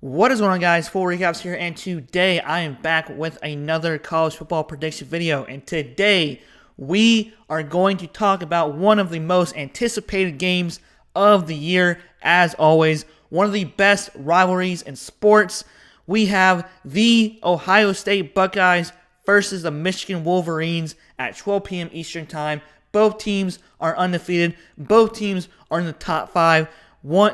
What is going on, guys? Full recaps here, and today I am back with another college football prediction video. And today we are going to talk about one of the most anticipated games of the year. As always, one of the best rivalries in sports. We have the Ohio State Buckeyes versus the Michigan Wolverines at 12 p.m. Eastern Time. Both teams are undefeated. Both teams are in the top 5.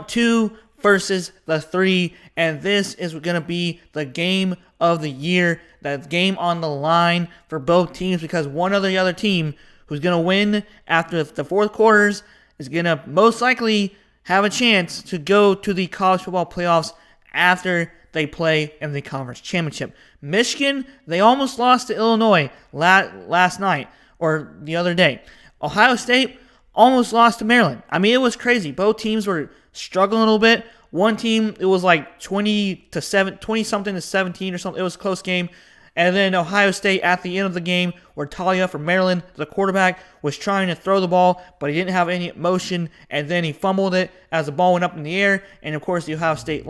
2 versus the 3, and this is going to be the game of the year, the game on the line for both teams, because one of the other team who's going to win after the fourth quarters is going to most likely have a chance to go to the college football playoffs after they play in the conference championship. Michigan, they almost lost to Illinois last night or the other day. Ohio State almost lost to Maryland. I mean, it was crazy. Both teams were struggling a little bit. One team, it was like 20 something to 17 or something. It was a close game. And then Ohio State at the end of the game, where Talia from Maryland, the quarterback, was trying to throw the ball, but he didn't have any motion, and then he fumbled it as the ball went up in the air. And of course, the Ohio State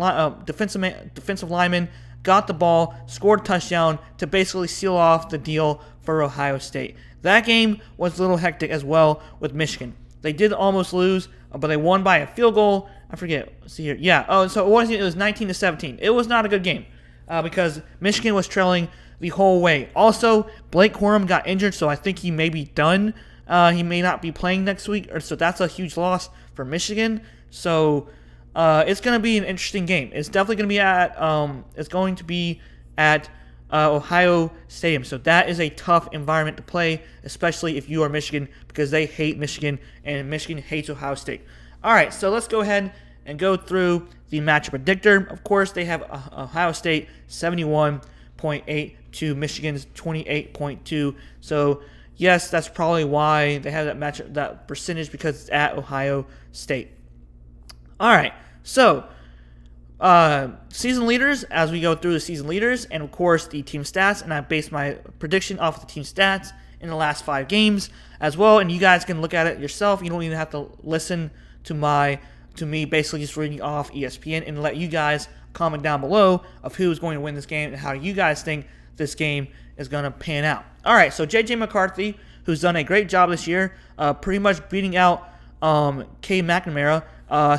defensive lineman got the ball, scored a touchdown to basically seal off the deal for Ohio State. That game was a little hectic as well with Michigan. They did almost lose, but they won by a field goal. I forget. Let's see here. Yeah. Oh, so it was 19-17. It was not a good game because Michigan was trailing the whole way. Also, Blake Corum got injured, so I think he may be done. He may not be playing next week, so that's a huge loss for Michigan. So it's going to be an interesting game. It's definitely going to be at Ohio Stadium. So that is a tough environment to play, especially if you are Michigan, because they hate Michigan and Michigan hates Ohio State. All right, so let's go ahead and go through the matchup predictor. Of course, they have Ohio State 71.8 to Michigan's 28.2. So yes, that's probably why they have that matchup, that percentage, because it's at Ohio State. All right, so season leaders, as we go through the season leaders, and of course the team stats, and I based my prediction off of the team stats in the last 5 games as well, and you guys can look at it yourself. You don't even have to listen to me basically just reading off ESPN, and let you guys comment down below of who's going to win this game and how you guys think this game is going to pan out. All right, so J.J. McCarthy, who's done a great job this year, pretty much beating out K. McNamara.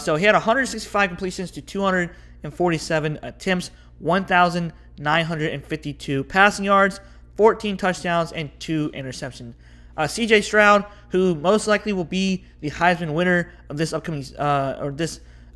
So he had 165 completions to 247 attempts, 1,952 passing yards, 14 touchdowns, and 2 interceptions. C.J. Stroud, who most likely will be the Heisman winner of this upcoming or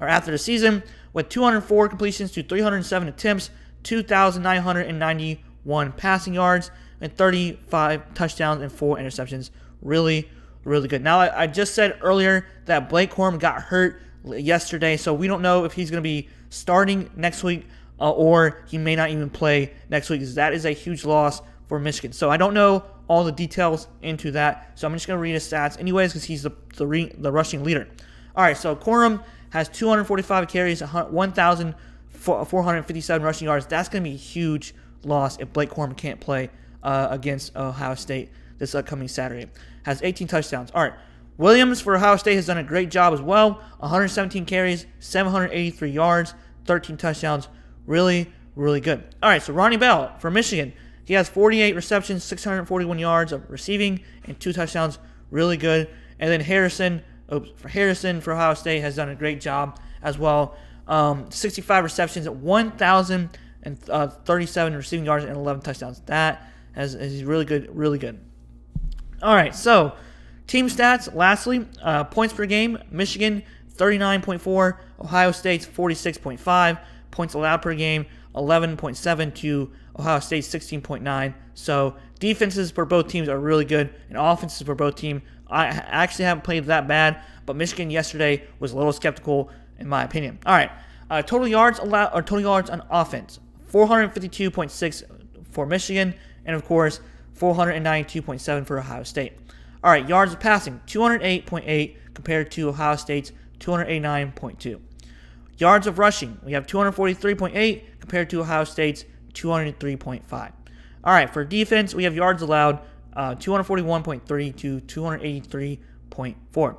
after the season, with 204 completions to 307 attempts, 2,991 passing yards, and 35 touchdowns and 4 interceptions. Really, really good. Now, I just said earlier that Blake Corum got hurt yesterday, so we don't know if he's going to be starting next week or he may not even play next week, because that is a huge loss for Michigan. So I don't know all the details into that, so I'm just going to read his stats anyways, because he's the rushing leader. All right, so Corum has 245 carries, 1,457 rushing yards. That's going to be a huge loss if Blake Corum can't play against Ohio State this upcoming Saturday. Has 18 touchdowns. All right, Williams for Ohio State has done a great job as well. 117 carries, 783 yards, 13 touchdowns. Really, really good. All right, so Ronnie Bell for Michigan. He has 48 receptions, 641 yards of receiving, and 2 touchdowns. Really good. And then Harrison for Ohio State has done a great job as well. 65 receptions, 1,037 receiving yards, and 11 touchdowns. That is really good, really good. All right, so team stats, lastly, points per game, Michigan 39.4, Ohio State's 46.5, points allowed per game 11.7 to Ohio State 16.9. So defenses for both teams are really good, and offenses for both teams, I actually haven't played that bad, but Michigan yesterday was a little skeptical in my opinion. All right, total yards allowed, or total yards on offense, 452.6 for Michigan, and of course 492.7 for Ohio State. All right, yards of passing, 208.8 compared to Ohio State's 289.2. Yards of rushing, we have 243.8 compared to Ohio State's 203.5. All right, for defense, we have yards allowed 241.3 to 283.4.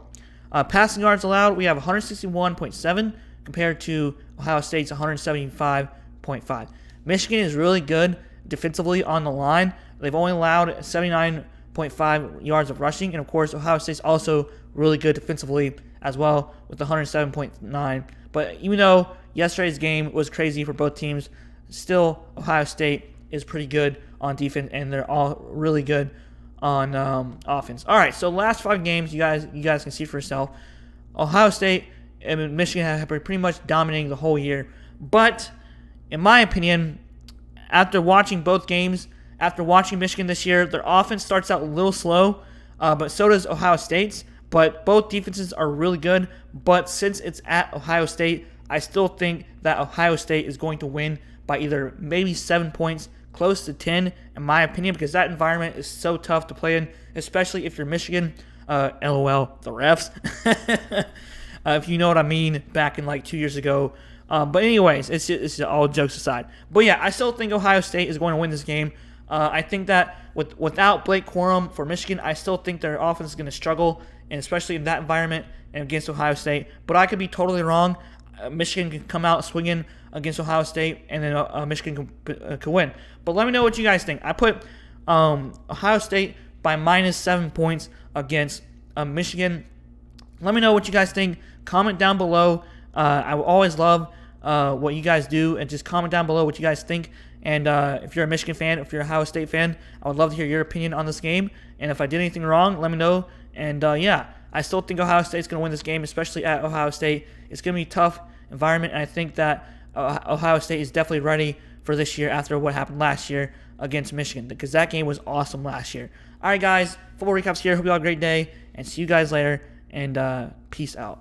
Passing yards allowed, we have 161.7 compared to Ohio State's 175.5. Michigan is really good defensively on the line. They've only allowed 79.5 yards of rushing, and of course, Ohio State's also really good defensively as well with 107.9. But even though yesterday's game was crazy for both teams, still Ohio State is pretty good on defense, and they're all really good on offense. All right, so last 5 games, you guys can see for yourself. Ohio State and Michigan have been pretty much dominating the whole year. But in my opinion, after watching both games, after watching Michigan this year, their offense starts out a little slow, but so does Ohio State's. But both defenses are really good. But since it's at Ohio State, I still think that Ohio State is going to win by either maybe 7 points, close to 10, in my opinion, because that environment is so tough to play in, especially if you're Michigan. LOL, the refs. If you know what I mean, back in like 2 years ago. But anyways, it's all jokes aside. But yeah, I still think Ohio State is going to win this game. I think that without Blake Corum for Michigan, I still think their offense is going to struggle, and especially in that environment and against Ohio State. But I could be totally wrong. Michigan can come out swinging against Ohio State, and then Michigan can win. But let me know what you guys think. I put Ohio State by -7 points against Michigan. Let me know what you guys think. Comment down below. I will always love what you guys do, and just comment down below what you guys think. And if you're a Michigan fan, if you're a Ohio State fan, I would love to hear your opinion on this game. And if I did anything wrong, let me know. And yeah, I still think Ohio State's going to win this game, especially at Ohio State. It's going to be a tough environment, and I think that Ohio State is definitely ready for this year after what happened last year against Michigan, because that game was awesome last year. All right, guys, football recaps here. Hope you all have a great day, and see you guys later, and peace out.